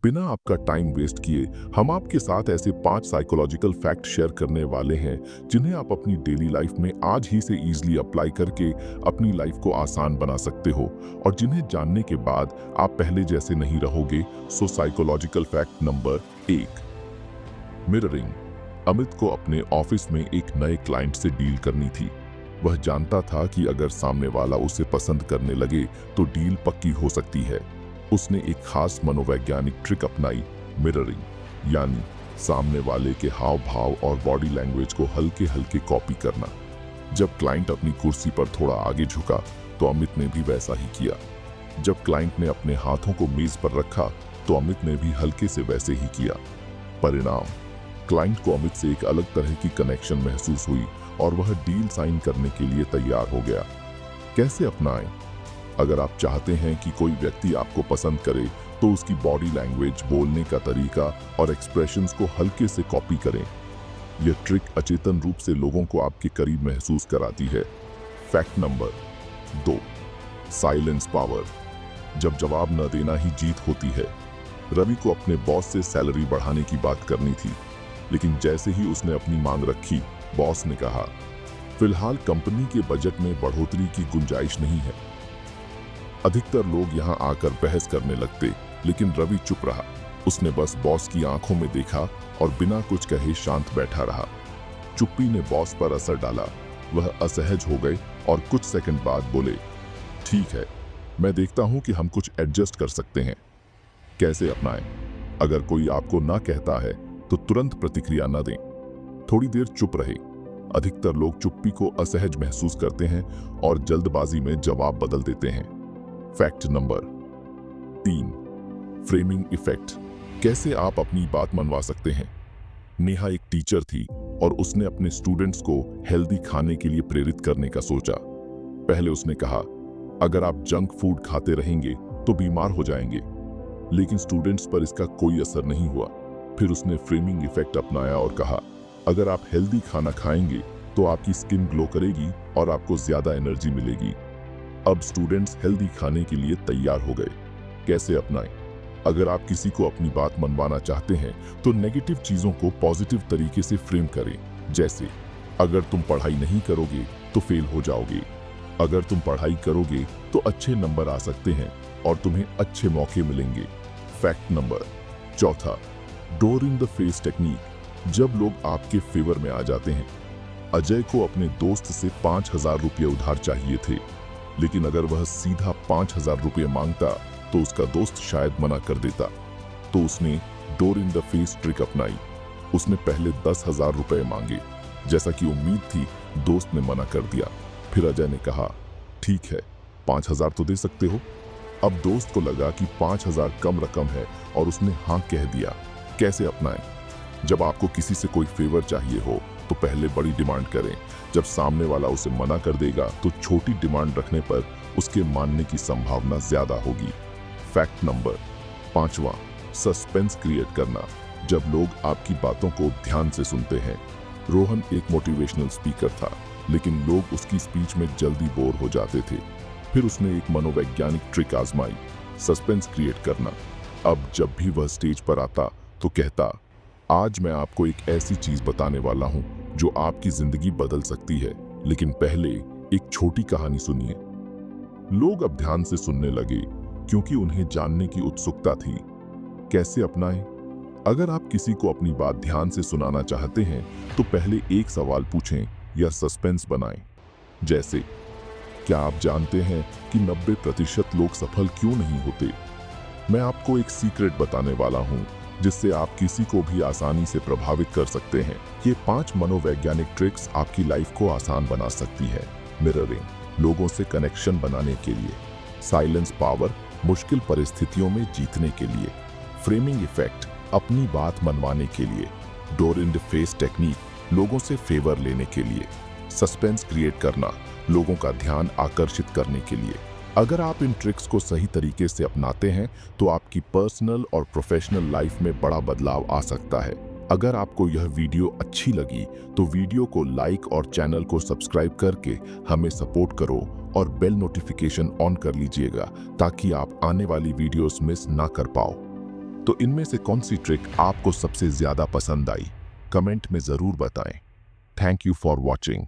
बिना आपका time waste किए हम आपके साथ ऐसे 5 साइकोलॉजिकल फैक्ट शेयर करने वाले हैं जिन्हें आप अपनी डेली लाइफ में आज ही से इजीली अप्लाई करके अपनी लाइफ को आसान बना सकते हो और जिन्हें जानने के बाद आप पहले जैसे नहीं रहोगे। So psychological fact number 1, mirroring. Amit को अपने ऑफिस में एक नए क्लाइंट से डील करनी थी। वह जानता था कि अगर सामने वाला उसे पसंद करने लगे तो डील पक्की हो सकती है। उसने एक खास मनोवैज्ञानिक ट्रिक अपनाई, मिररिंग, यानी सामने वाले के हाव भाव और बॉडी लैंग्वेज को हल्के हल्के कॉपी करना। जब क्लाइंट अपनी कुर्सी पर थोड़ा आगे झुका तो अमित ने भी वैसा ही किया। जब क्लाइंट ने अपने हाथों को मेज पर रखा तो अमित ने भी हल्के से वैसे ही किया। परिणाम, क्लाइंट को अमित से एक अलग तरह की कनेक्शन महसूस हुई और वह डील साइन करने के लिए तैयार हो गया। कैसे अपनाएं? अगर आप चाहते हैं कि कोई व्यक्ति आपको पसंद करे तो उसकी बॉडी लैंग्वेज, बोलने का तरीका और एक्सप्रेशंस को हल्के से कॉपी करें। यह ट्रिक अचेतन रूप से लोगों को आपके करीब महसूस कराती है। Fact number 2, silence power. जब जवाब न देना ही जीत होती है। रवि को अपने बॉस से सैलरी बढ़ाने की बात करनी थी, लेकिन जैसे ही उसने अपनी मांग रखी, बॉस ने कहा, फिलहाल कंपनी के बजट में बढ़ोतरी की गुंजाइश नहीं है। अधिकतर लोग यहां आकर बहस करने लगते, लेकिन रवि चुप रहा। उसने बस बॉस की आंखों में देखा और बिना कुछ कहे शांत बैठा रहा। चुप्पी ने बॉस पर असर डाला। वह असहज हो गए और कुछ सेकंड बाद बोले, ठीक है, मैं देखता हूं कि हम कुछ एडजस्ट कर सकते हैं। कैसे अपनाएं? अगर कोई आपको ना कहता है तो तुरंत प्रतिक्रिया न दें। थोड़ी देर चुप रहे। अधिकतर लोग चुप्पी को असहज महसूस करते हैं और जल्दबाजी में जवाब बदल देते हैं। Fact number 3, framing effect. कैसे आप अपनी बात मनवा सकते हैं? नेहा एक टीचर थी और उसने अपने स्टूडेंट्स को हेल्दी खाने के लिए प्रेरित करने का सोचा। पहले उसने कहा, अगर आप जंक फूड खाते रहेंगे तो बीमार हो जाएंगे, लेकिन स्टूडेंट्स पर इसका कोई असर नहीं हुआ। फिर उसने फ्रेमिंग इफेक्ट अपनाया और कहा, अगर आप हेल्दी खाना खाएंगे तो आपकी स्किन ग्लो करेगी और आपको ज्यादा एनर्जी मिलेगी। अब स्टूडेंट्स हेल्दी खाने के लिए तैयार हो गए। कैसे अपनाएं? अगर आप किसी को अपनी बात मनवाना चाहते हैं तो नेगेटिव चीजों को पॉजिटिव तरीके से फ्रेम करें। जैसे, अगर तुम पढ़ाई नहीं करोगे तो फेल हो जाओगे, अगर तुम पढ़ाई करोगे तो अच्छे नंबर आ सकते हैं और तुम्हें अच्छे मौके मिलेंगे। Fact number 4, door in the face technique. जब लोग आपके फेवर में आ जाते हैं। अजय को अपने दोस्त से 5,000 रुपये उधार चाहिए थे, लेकिन अगर वह सीधा 5,000 रुपये मांगता तो उसका दोस्त शायद मना कर देता। तो उसने door in the face trick अपनाई। उसने पहले 10,000 रुपये मांगे। जैसा कि उम्मीद थी, दोस्त ने मना कर दिया। फिर अजय ने कहा, ठीक है, 5,000 तो दे सकते हो। अब दोस्त को लगा कि 5,000 कम रकम है और उसने हाँ कह दिया। कैसे अपनाएं? जब आपको किसी से कोई फेवर चाहिए हो तो पहले बड़ी डिमांड करें। जब सामने वाला उसे मना कर देगा तो छोटी डिमांड रखने पर उसके मानने की संभावना ज्यादा होगी। फैक्ट नंबर 5, सस्पेंस क्रिएट करना। जब लोग आपकी बातों को ध्यान से सुनते हैं। रोहन एक मोटिवेशनल स्पीकर था, लेकिन लोग उसकी स्पीच में जल्दी बोर हो जाते थे। फिर उसने एक मनोवैज्ञानिक ट्रिक आजमाई, सस्पेंस क्रिएट करना। अब जब भी वह स्टेज पर आता तो कहता, आज मैं आपको एक ऐसी चीज बताने वाला हूं जो आपकी जिंदगी बदल सकती है, लेकिन पहले एक छोटी कहानी सुनिए। लोग अब ध्यान से सुनने लगे क्योंकि उन्हें जानने की उत्सुकता थी। कैसे अपनाएं? अगर आप किसी को अपनी बात ध्यान से सुनाना चाहते हैं तो पहले एक सवाल पूछें या सस्पेंस बनाएं। जैसे, क्या आप जानते हैं कि 90% लोग सफल क्यों नहीं होते? मैं आपको एक सीक्रेट बताने वाला हूं जिससे आप किसी को भी आसानी से प्रभावित कर सकते हैं। ये 5 मनोवैज्ञानिक ट्रिक्स आपकी लाइफ को आसान बना सकती है। मिररिंग, लोगों से कनेक्शन बनाने के लिए। साइलेंस पावर, मुश्किल परिस्थितियों में जीतने के लिए। फ्रेमिंग इफेक्ट, अपनी बात मनवाने के लिए। Door in the face technique, लोगों से फेवर लेने के लिए। सस्पेंस क्रिएट करना, लोगों का ध्यान आकर्षित करने के लिए। अगर आप इन ट्रिक्स को सही तरीके से अपनाते हैं तो आपकी पर्सनल और प्रोफेशनल लाइफ में बड़ा बदलाव आ सकता है। अगर आपको यह वीडियो अच्छी लगी तो वीडियो को लाइक और चैनल को सब्सक्राइब करके हमें सपोर्ट करो और बेल नोटिफिकेशन ऑन कर लीजिएगा ताकि आप आने वाली वीडियोस मिस ना कर पाओ। तो इनमें से कौन सी ट्रिक आपको सबसे ज्यादा पसंद आई? कमेंट में जरूर बताएं। Thank you for watching.